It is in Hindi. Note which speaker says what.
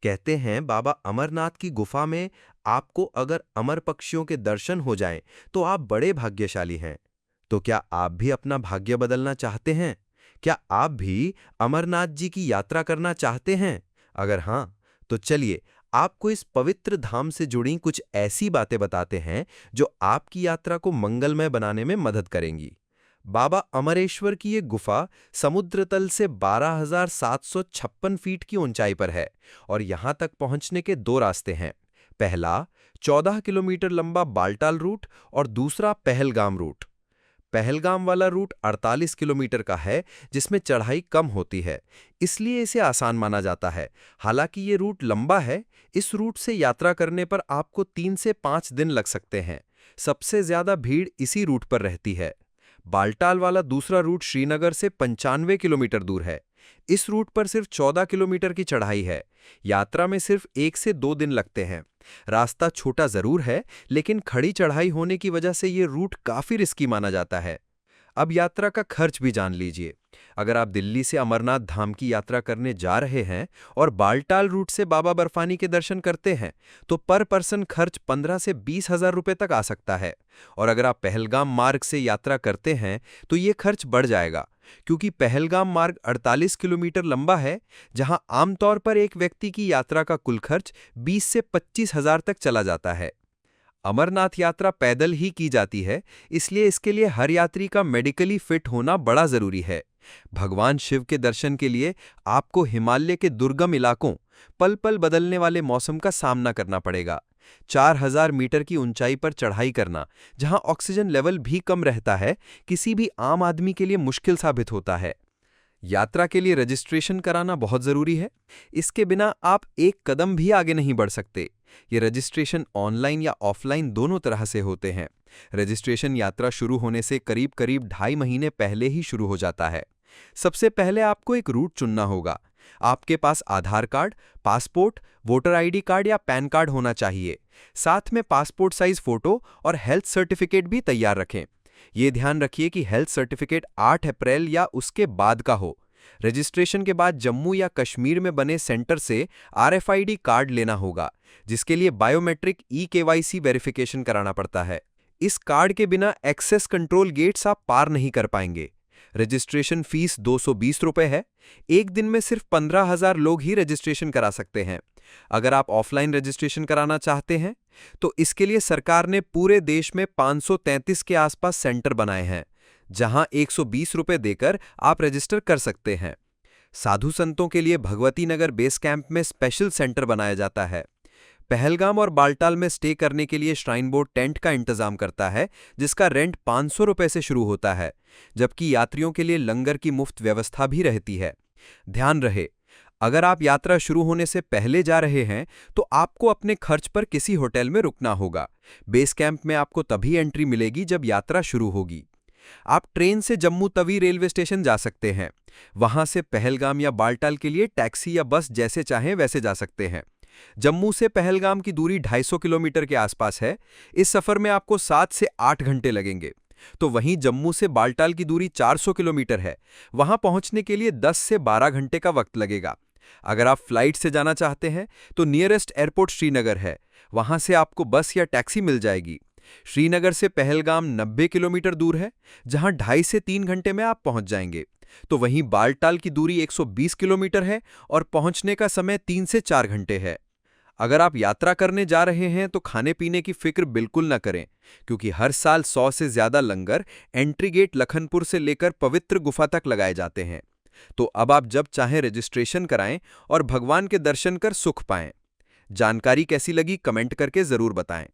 Speaker 1: कहते हैं बाबा अमरनाथ की गुफा में आपको अगर अमर पक्षियों के दर्शन हो जाएं, तो आप बड़े भाग्यशाली हैं। तो क्या आप भी अपना भाग्य बदलना चाहते हैं? क्या आप भी अमरनाथ जी की यात्रा करना चाहते हैं? अगर हाँ, तो चलिए आपको इस पवित्र धाम से जुड़ी कुछ ऐसी बातें बताते हैं जो आपकी यात्रा को मंगलमय बनाने में मदद करेंगी। बाबा अमरेश्वर की ये गुफा समुद्र तल से 12,756 फीट की ऊंचाई पर है और यहां तक पहुंचने के दो रास्ते हैं। पहला 14 किलोमीटर लंबा बालटाल रूट और दूसरा पहलगाम रूट। पहलगाम वाला रूट 48 किलोमीटर का है, जिसमें चढ़ाई कम होती है, इसलिए इसे आसान माना जाता है। हालांकि ये रूट लंबा है। इस रूट से यात्रा करने पर आपको 3 से 5 दिन लग सकते हैं। सबसे ज्यादा भीड़ इसी रूट पर रहती है। बालटाल वाला दूसरा रूट श्रीनगर से 95 किलोमीटर दूर है। इस रूट पर सिर्फ 14 किलोमीटर की चढ़ाई है। यात्रा में सिर्फ 1 से 2 दिन लगते हैं। रास्ता छोटा जरूर है, लेकिन खड़ी चढ़ाई होने की वजह से ये रूट काफी रिस्की माना जाता है। अब यात्रा का खर्च भी जान लीजिए। अगर आप दिल्ली से अमरनाथ धाम की यात्रा करने जा रहे हैं और बालटाल रूट से बाबा बर्फानी के दर्शन करते हैं, तो पर पर्सन खर्च 15 से 20 हजार रुपए तक आ सकता है। और अगर आप पहलगाम मार्ग से यात्रा करते हैं, तो ये खर्च बढ़ जाएगा, क्योंकि पहलगाम मार्ग 48 किलोमीटर लंबा है, जहां आमतौर पर एक व्यक्ति की यात्रा का कुल खर्च 20 से 25 हजार तक चला जाता है। अमरनाथ यात्रा पैदल ही की जाती है, इसलिए इसके लिए हर यात्री का मेडिकली फिट होना बड़ा जरूरी है। भगवान शिव के दर्शन के लिए आपको हिमालय के दुर्गम इलाकों, पल पल बदलने वाले मौसम का सामना करना पड़ेगा। 4000 मीटर की ऊंचाई पर चढ़ाई करना, जहां ऑक्सीजन लेवल भी कम रहता है, किसी भी आम आदमी के लिए मुश्किल साबित होता है। यात्रा के लिए रजिस्ट्रेशन कराना बहुत जरूरी है। इसके बिना आप एक कदम भी आगे नहीं बढ़ सकते। ये रजिस्ट्रेशन ऑनलाइन या ऑफलाइन दोनों तरह से होते हैं। रजिस्ट्रेशन यात्रा शुरू होने से करीब करीब 2.5 महीने पहले ही शुरू हो जाता है। सबसे पहले आपको एक रूट चुनना होगा। आपके पास Aadhaar card, passport, voter ID card या पैन कार्ड होना चाहिए। साथ में पासपोर्ट साइज फोटो और हेल्थ सर्टिफिकेट भी तैयार रखें। ये ध्यान रखिए कि हेल्थ सर्टिफिकेट 8 अप्रैल या उसके बाद का हो। रजिस्ट्रेशन के बाद जम्मू या कश्मीर में बने सेंटर से आरएफआईडी कार्ड लेना होगा, जिसके लिए बायोमेट्रिक ई-केवाईसी वेरिफिकेशन कराना पड़ता है। इस कार्ड के बिना एक्सेस कंट्रोल गेट्स आप पार नहीं कर पाएंगे। रजिस्ट्रेशन फीस 220 रुपए है। एक दिन में सिर्फ 15,000 लोग ही रजिस्ट्रेशन करा सकते हैं। अगर आप ऑफलाइन रजिस्ट्रेशन कराना चाहते हैं, तो इसके लिए सरकार ने पूरे देश में 533 के आसपास सेंटर बनाए हैं, जहां 120 रुपए देकर आप रजिस्टर कर सकते हैं। साधु संतों के लिए भगवती नगर बेस कैंप में स्पेशल सेंटर बनाया जाता है। पहलगाम और बालटाल में स्टे करने के लिए श्राइन बोर्ड टेंट का इंतजाम करता है, जिसका रेंट 500 रुपए से शुरू होता है, जबकि यात्रियों के लिए लंगर की मुफ्त व्यवस्था भी रहती है। ध्यान रहे, अगर आप यात्रा शुरू होने से पहले जा रहे हैं, तो आपको अपने खर्च पर किसी होटल में रुकना होगा। बेस कैंप में आपको तभी एंट्री मिलेगी जब यात्रा शुरू होगी। आप ट्रेन से जम्मू तवी रेलवे स्टेशन जा सकते हैं। वहां से पहलगाम या बालटाल के लिए टैक्सी या बस जैसे चाहें वैसे जा सकते हैं। जम्मू से पहलगाम की दूरी 250 किलोमीटर के आसपास है। इस सफर में आपको 7 से 8 घंटे लगेंगे। तो वहीं जम्मू से बालटाल की दूरी 400 किलोमीटर है। वहां पहुंचने के लिए 10 से 12 घंटे का वक्त लगेगा। अगर आप फ्लाइट से जाना चाहते हैं, तो नियरेस्ट एयरपोर्ट श्रीनगर है। वहां से आपको बस या टैक्सी मिल जाएगी। श्रीनगर से पहलगाम 90 किलोमीटर दूर है, जहां 2.5 से 3 घंटे में आप पहुंच जाएंगे। तो वहीं बालटाल की दूरी 120 किलोमीटर है और पहुंचने का समय 3 से 4 घंटे है। अगर आप यात्रा करने जा रहे हैं, तो खाने पीने की फिक्र बिल्कुल न करें, क्योंकि हर साल 100 से ज्यादा लंगर एंट्री गेट लखनपुर से लेकर पवित्र गुफा तक लगाए जाते हैं। तो अब आप जब चाहें रजिस्ट्रेशन कराएं और भगवान के दर्शन कर सुख पाएं। जानकारी कैसी लगी कमेंट करके जरूर बताएं।